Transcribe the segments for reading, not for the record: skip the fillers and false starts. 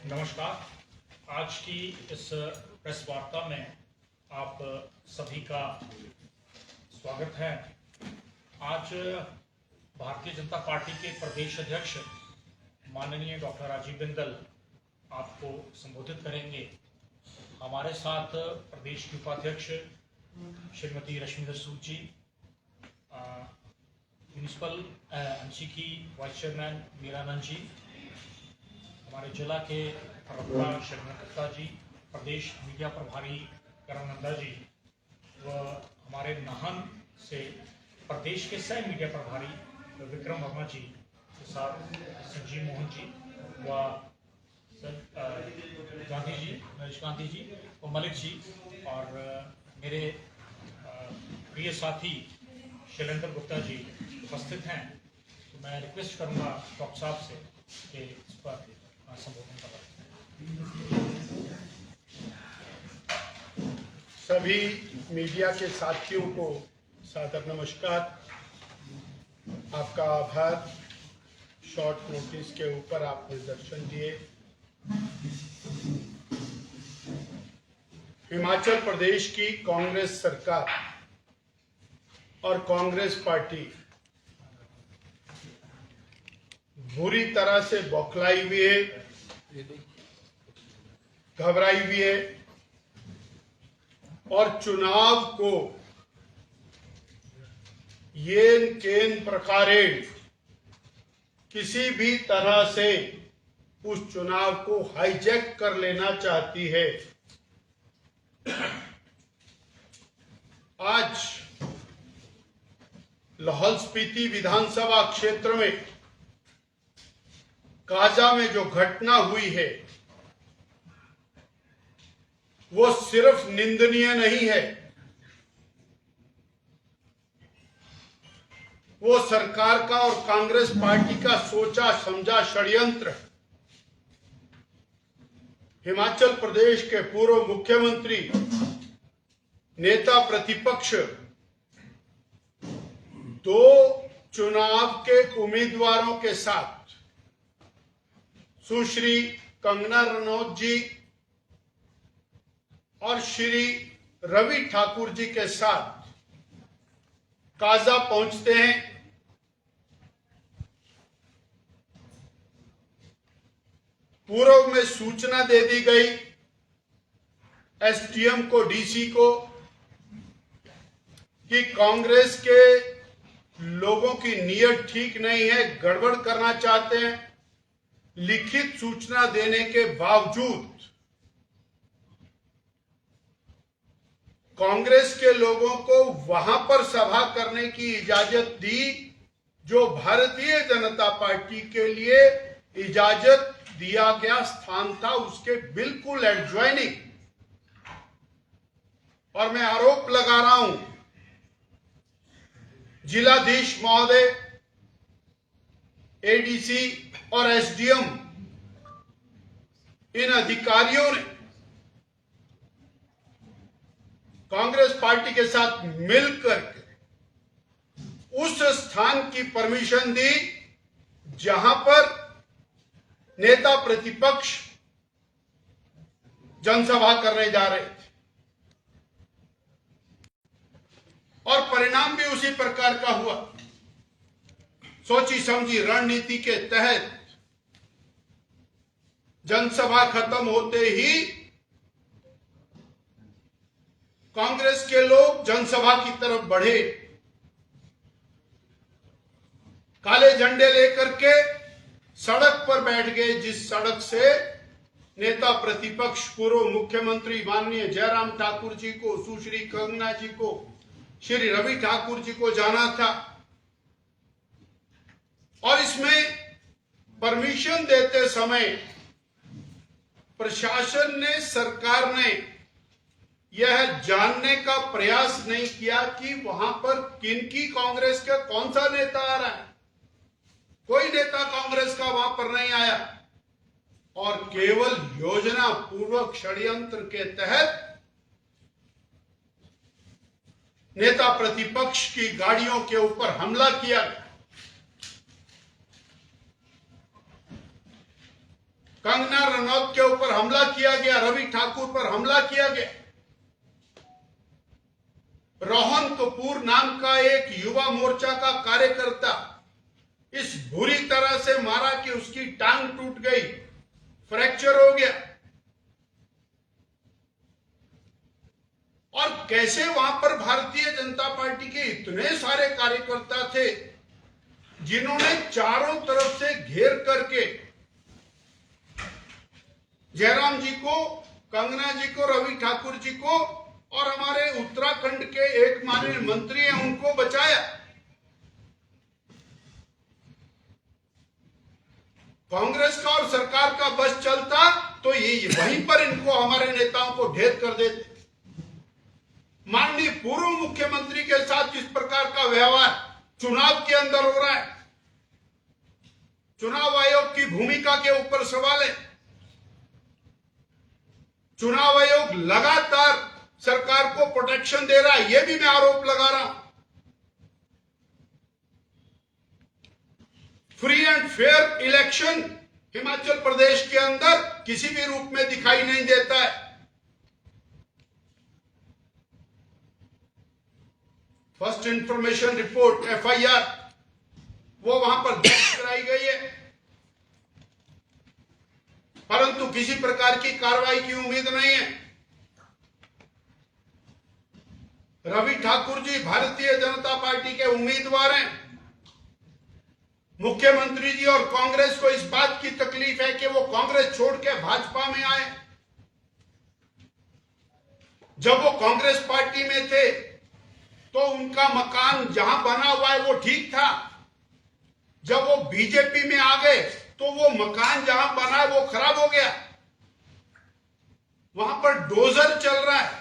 नमस्कार। आज की इस प्रेस वार्ता में आप सभी का स्वागत है। आज भारतीय जनता पार्टी के प्रदेश अध्यक्ष माननीय डॉक्टर राजीव बिंदल आपको संबोधित करेंगे। हमारे साथ प्रदेश की उपाध्यक्ष श्रीमती रश्मिधर सूद जी, म्यूनिसिपल एमसी की वाइस चेयरमैन मीरानंद जी, हमारे जिला के प्रवक्ता शर्मा जी, प्रदेश मीडिया प्रभारी करमनंदा जी व हमारे नाहन से प्रदेश के सह मीडिया प्रभारी विक्रम वर्मा जी के साथ संजीव मोहन जी व गांधी जी, नरेश गांधी जी व मलिक जी और मेरे प्रिय साथी शैलेंद्र गुप्ता जी उपस्थित हैं। तो मैं रिक्वेस्ट करूंगा डॉक्टर साहब से कि इस पर संबोधन करें। सभी मीडिया के साथियों को सादर नमस्कार। आपका आभार, शॉर्ट नोटिस के ऊपर आपने दर्शन दिए। हिमाचल प्रदेश की कांग्रेस सरकार और कांग्रेस पार्टी बुरी तरह से बौखलाई हुई है, घबराई हुई है और चुनाव को येन केन प्रकारेण किसी भी तरह से उस चुनाव को हाईजैक कर लेना चाहती है। आज लाहौल स्पीति विधानसभा क्षेत्र में काजा में जो घटना हुई है वो सिर्फ निंदनीय नहीं है, वो सरकार का और कांग्रेस पार्टी का सोचा समझा षड्यंत्र है। हिमाचल प्रदेश के पूर्व मुख्यमंत्री, नेता प्रतिपक्ष, दो चुनाव के उम्मीदवारों के साथ सुश्री कंगना रनौत जी और श्री रवि ठाकुर जी के साथ काजा पहुंचते हैं। पूर्व में सूचना दे दी गई एसडीएम को, डीसी को कि कांग्रेस के लोगों की नीयत ठीक नहीं है, गड़बड़ करना चाहते हैं। लिखित सूचना देने के बावजूद कांग्रेस के लोगों को वहां पर सभा करने की इजाजत दी जो भारतीय जनता पार्टी के लिए इजाजत दिया गया स्थान था, उसके बिल्कुल एडजॉइनिंग। और मैं आरोप लगा रहा हूं जिलाधीश महोदय, एडीसी और एसडीएम, इन अधिकारियों ने कांग्रेस पार्टी के साथ मिलकर उस स्थान की परमिशन दी जहां पर नेता प्रतिपक्ष जनसभा करने जा रहे थे और परिणाम भी उसी प्रकार का हुआ। सोची समझी रणनीति के तहत जनसभा खत्म होते ही कांग्रेस के लोग जनसभा की तरफ बढ़े, काले झंडे लेकर के सड़क पर बैठ गए, जिस सड़क से नेता प्रतिपक्ष पूर्व मुख्यमंत्री माननीय जयराम ठाकुर जी को, सुश्री कंगना जी को, श्री रवि ठाकुर जी को जाना था। और इसमें परमिशन देते समय प्रशासन ने, सरकार ने यह जानने का प्रयास नहीं किया कि वहां पर किनकी कांग्रेस का कौन सा नेता आ रहा है। कोई नेता कांग्रेस का वहां पर नहीं आया और केवल योजना पूर्वक षड्यंत्र के तहत नेता प्रतिपक्ष की गाड़ियों के ऊपर हमला किया गया। कंगना रनौत के ऊपर हमला किया गया, रवि ठाकुर पर हमला किया गया। रोहन कपूर नाम का एक युवा मोर्चा का कार्यकर्ता इस बुरी तरह से मारा कि उसकी टांग टूट गई, फ्रैक्चर हो गया। और कैसे वहां पर भारतीय जनता पार्टी के इतने सारे कार्यकर्ता थे जिन्होंने चारों तरफ से घेर करके जयराम जी को, कंगना जी को, रवि ठाकुर जी को और हमारे उत्तराखंड के एक माननीय मंत्री हैं उनको बचाया। कांग्रेस का और सरकार का बस चलता तो ये वहीं पर इनको, हमारे नेताओं को ढेर कर देते। माननीय पूर्व मुख्यमंत्री के साथ इस प्रकार का व्यवहार चुनाव के अंदर हो रहा है। चुनाव आयोग की भूमिका के ऊपर सवाल है। चुनाव आयोग लगातार सरकार को प्रोटेक्शन दे रहा है, यह भी मैं आरोप लगा रहा हूं। Free and fair election Himachal Pradesh के अंदर किसी भी रूप में दिखाई नहीं देता है। फर्स्ट इंफॉर्मेशन रिपोर्ट FIR वो वहां पर दर्ज कराई गई है, परंतु किसी प्रकार की कार्रवाई की उम्मीद नहीं है। रवि ठाकुर जी भारतीय जनता पार्टी के उम्मीदवार हैं। मुख्यमंत्री जी और कांग्रेस को इस बात की तकलीफ है कि वो कांग्रेस छोड़ के भाजपा में आए। जब वो कांग्रेस पार्टी में थे तो उनका मकान जहां बना हुआ है वो ठीक था। जब वो बीजेपी में आ गए तो वो मकान जहां बना है वो खराब हो गया। वहां पर डोजर चल रहा है।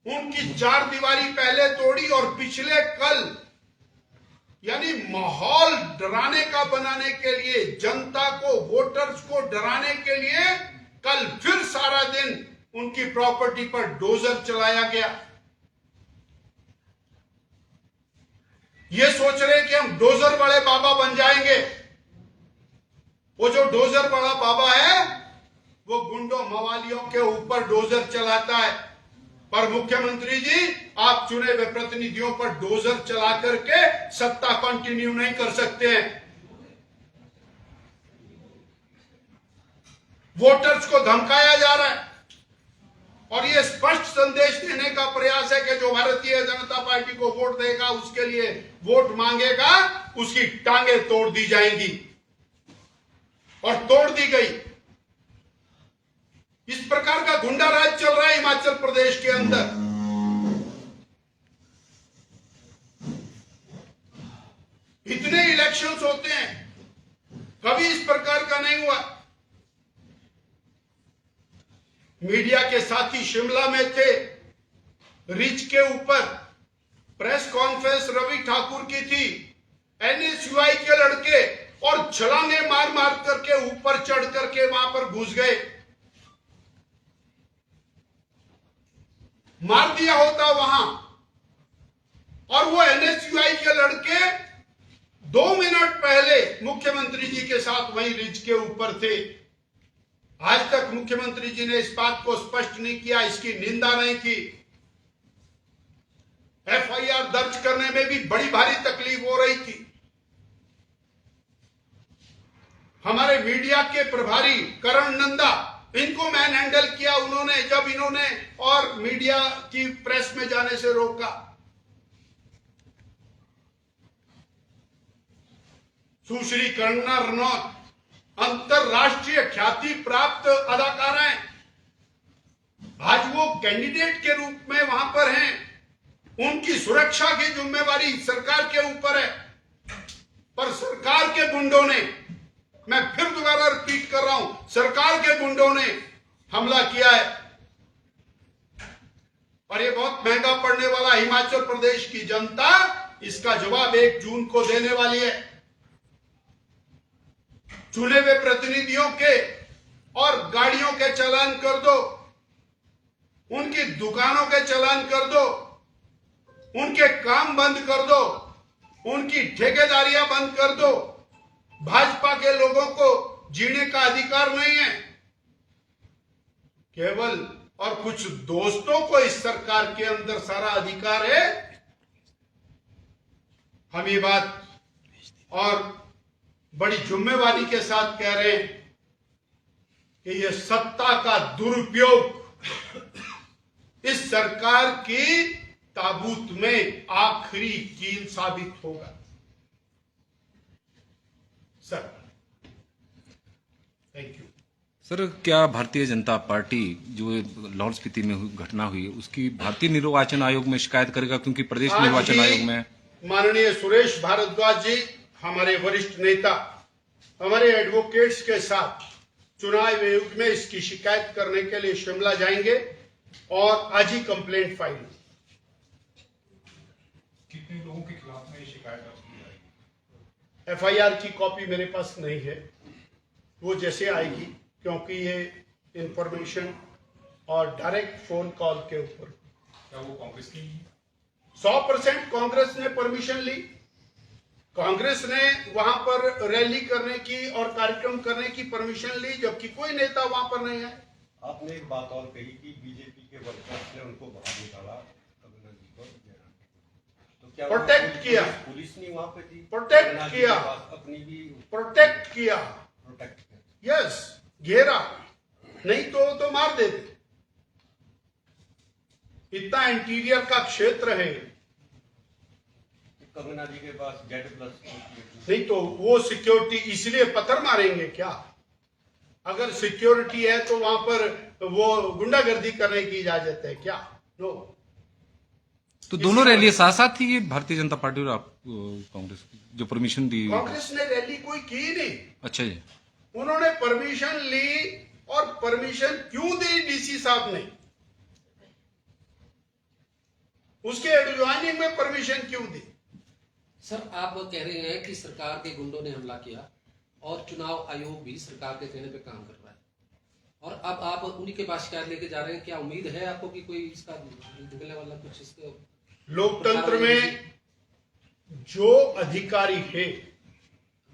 उनकी चार दीवारी पहले तोड़ी और पिछले कल, यानी माहौल डराने का बनाने के लिए, जनता को, वोटर्स को डराने के लिए कल फिर सारा दिन उनकी प्रॉपर्टी पर डोजर चलाया गया। ये सोच रहे कि हम डोजर वाले बाबा बन जाएंगे। वो जो डोजर वाला बाबा है वो गुंडों मवालियों के ऊपर डोजर चलाता है, पर मुख्यमंत्री जी आप चुने हुए प्रतिनिधियों पर डोजर चला करके सत्ता कंटिन्यू नहीं कर सकते हैं। वोटर्स को धमकाया जा रहा है और ये स्पष्ट संदेश देने का प्रयास है कि जो भारतीय जनता पार्टी को वोट देगा, उसके लिए वोट मांगेगा, उसकी टांगे तोड़ दी जाएंगी। और तोड़ दी गई। इस प्रकार का गुंडा राज चल रहा है हिमाचल प्रदेश के अंदर। इतने इलेक्शंस होते हैं, कभी इस प्रकार का नहीं हुआ। मीडिया के साथी शिमला में थे, रिच के ऊपर प्रेस कॉन्फ्रेंस रवि ठाकुर की थी। NSUI के लड़के और छलांगे मार मार करके ऊपर चढ़ करके वहां पर घुस गए। मार दिया होता वहां, और वो NSUI के लड़के 2 मिनट पहले मुख्यमंत्री जी के साथ वहीं रिच के ऊपर थे। आज तक मुख्यमंत्री जी ने इस बात को स्पष्ट नहीं किया, इसकी निंदा नहीं की। FIR दर्ज करने में भी बड़ी भारी तकलीफ हो रही थी। हमारे मीडिया के प्रभारी करण नंदा, इनको मैन हैंडल किया उन्होंने, जब इन्होंने और मीडिया की प्रेस में जाने से रोका। सुश्री कंगना रनौत अंतरराष्ट्रीय ख्याति प्राप्त अदाकारा हैं। आज वो कैंडिडेट के रूप में वहां पर हैं। उनकी सुरक्षा की जिम्मेवारी सरकार के ऊपर है, पर सरकार के गुंडों ने, मैं फिर दोबारा रिपीट कर रहा हूं, सरकार के गुंडों ने हमला किया है। और ये बहुत महंगा पड़ने वाला। हिमाचल प्रदेश की जनता इसका जवाब 1 जून को देने वाली है। चुने हुए प्रतिनिधियों के और गाड़ियों के चालान कर दो, उनकी दुकानों के चालान कर दो, उनके काम बंद कर दो, उनकी ठेकेदारियां बंद कर दो, भाजपा के लोगों को जीने का अधिकार नहीं है। केवल और कुछ दोस्तों को इस सरकार के अंदर सारा अधिकार है। हम ये बात और बड़ी जिम्मेवारी के साथ कह रहे हैं कि ये सत्ता का दुरुपयोग इस सरकार की ताबूत में आखिरी कील साबित होगा। Sir, thank you. सर, क्या भारतीय जनता पार्टी जो लाहौल स्पीति में घटना हुई उसकी भारतीय निर्वाचन आयोग में शिकायत करेगा? क्योंकि प्रदेश निर्वाचन आयोग में माननीय सुरेश भारद्वाज जी, हमारे वरिष्ठ नेता, हमारे एडवोकेट्स के साथ चुनाव आयोग में इसकी शिकायत करने के लिए शिमला जाएंगे और आज ही कंप्लेंट फाइल। कितने लोगों के खिलाफ में ये शिकायत दर्ज की जाएगी? एफआईआर की कॉपी मेरे पास नहीं है, वो जैसे आएगी, क्योंकि ये इंफॉर्मेशन और डायरेक्ट फोन कॉल के ऊपर। क्या वो कांग्रेस की नहीं है? 100% कांग्रेस ने परमिशन ली। कांग्रेस ने वहां पर रैली करने की और कार्यक्रम करने की परमिशन ली, जबकि कोई नेता वहां पर नहीं है। आपने एक बात और कही कि बीजेपी के वर्कर्स ने उनको बाहर निकाला, कंगना जी को, तो क्या प्रोटेक्ट किया, पुलिस नहीं वहां पे थी? प्रोटेक्ट किया, अपनी भी प्रोटेक्ट किया, प्रोटेक्ट किया। यस, घेरा, नहीं तो मार देते। इतना इंटीरियर का क्षेत्र है, कंगना जी के पास Z+ नहीं तो वो सिक्योरिटी इसलिए पत्थर मारेंगे क्या? अगर सिक्योरिटी है तो वहां पर वो गुंडागर्दी करने की इजाजत है क्या? नो। तो दोनों रैली साथ साथ थी, ये भारतीय जनता पार्टी और आप कांग्रेस की जो परमिशन दी? कांग्रेस ने रैली कोई की नहीं। अच्छा जी। उन्होंने परमिशन ली, और परमिशन क्यों दी डीसी साहब ने? उसके एडजॉइनिंग में परमिशन क्यों दी? सर, आप कह रहे हैं कि सरकार के गुंडों ने हमला किया और चुनाव आयोग भी सरकार के कहने पे काम कर रहा है, और अब आप उन्हीं के पास शिकायत लेके जा रहे हैं। क्या उम्मीद है आपको कि कोई इसका निकलने वाला कुछ इसका? लोकतंत्र में जो अधिकारी है,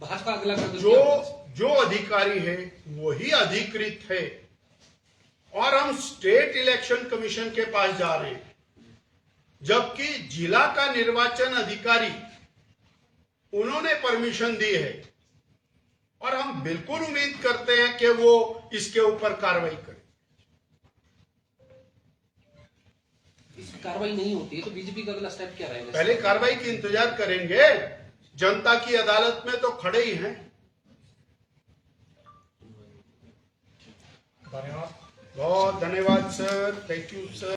भाजपा अगला कदम क्या होगा? जो अधिकारी है वही अधिकृत है, और हम स्टेट इलेक्शन कमीशन के पास जा रहे हैं, जबकि जिला का निर्वाचन अधिकारी उन्होंने परमिशन दी है, और हम बिल्कुल उम्मीद करते हैं कि वो इसके ऊपर कार्रवाई करें। इस कार्रवाई नहीं होती है तो बीजेपी का अगला स्टेप क्या रहेगा? पहले कार्रवाई की इंतजार करेंगे। जनता की अदालत में तो खड़े ही हैं। धन्यवाद। बहुत धन्यवाद सर, थैंक यू सर।